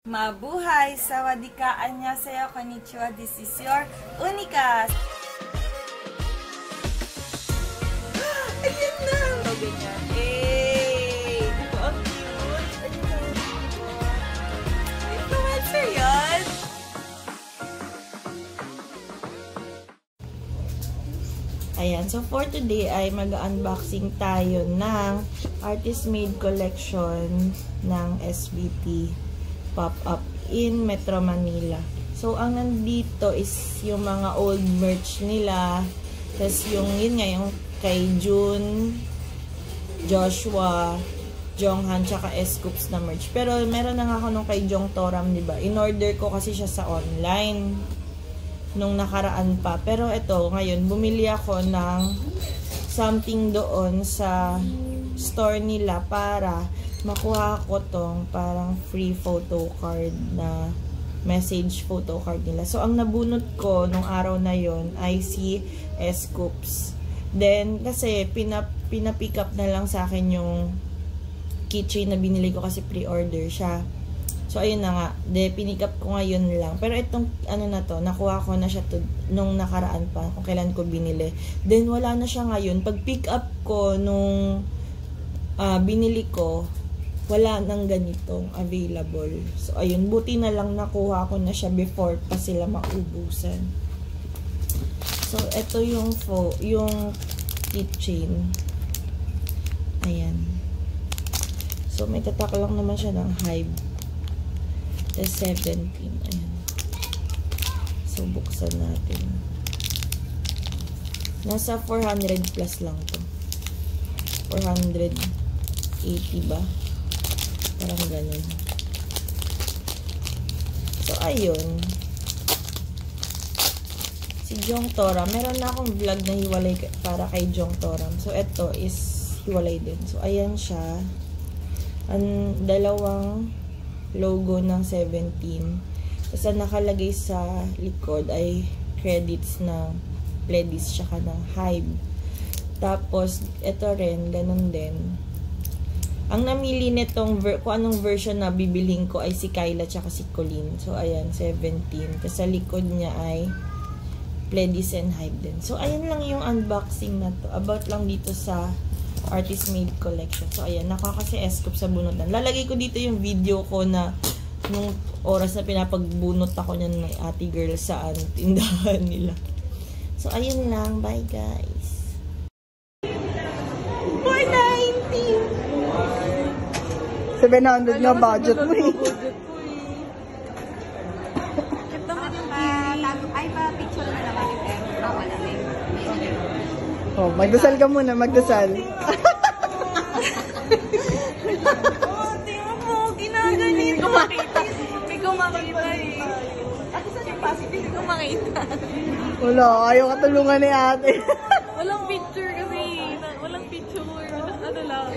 Mabuhay! Sawadika! Annyeonghaseyo! Konnichiwa! This is your Unika! Ayan na! O, ganyan. Hey! Ito ang cute! Influencer yun! Ayan. So, for today ay mag-unboxing tayo ng Artist Made Collection ng SBT Pop-Up in Metro Manila. So, ang nandito is yung mga old merch nila. Tapos yung, yun nga, yung kay June, Joshua, Jonghan, tsaka S-Scoops na merch. Pero meron na nga ako nung kay Jong Toram, diba? In-order ko kasi siya sa online nung nakaraan pa. Pero ito, ngayon, bumili ako ng something doon sa store nila para makuha ko tong parang free photo card na message photo card nila. So, ang nabunot ko nung araw na yon ay si S-Scoops. Then, kasi pinapick up na lang sa akin yung keychain na binili ko kasi pre-order siya. So, ayun na nga. Pinick up ko ngayon lang. Pero itong, ano na to, nakuha ko na siya nung nakaraan pa, kung kailan ko binili. Then, wala na siya ngayon. Pag pick up ko nung binili ko, wala nang ganitong available. So, ayun. Buti na lang nakuha ko na siya before pa sila maubusan. So, ito yung keychain. Ayan. So, may tatak lang naman siya ng Hive. The 17. Ayan. So, buksan natin. Nasa 400 plus lang to. 480 ba? Parang ganun. So, ayun. Si Jong Toram. Meron na akong vlog na hiwalay para kay Jong Toram. So, ito is hiwalay din. So, ayan siya. Ang dalawang logo ng 17. Tapos, ang nakalagay sa likod ay credits ng Pledis tsaka ng Hive. Tapos, ito rin, ganun din. Ang namili nitong, kung anong version na bibiling ko ay si Kyla tsaka si Colleen. So, ayan, 17. Tapos, sa likod niya ay Pledis and Hive din. So, ayan lang yung unboxing na to. About lang dito sa Artist Made Collection. So, ayan, nakuha kasi S-Scoop sa bunutan. Lalagay ko dito yung video ko na nung oras na pinapagbunot ako niyan ng ate girl sa tindahan nila. So, ayun lang. Bye, guys. 700 nga budget mo eh. Ito man yung ay pa-picture na naman yung pera. Wala na Oh, magdasal ka muna, magdasal. Tingnan mo, ginaganyan. Hindi ko makita. Hindi ko makita eh. At sa yung positive, hindi ko makita. Wala, ayaw katulungan ni ate. Walang picture kasi. Walang picture. Ano lang.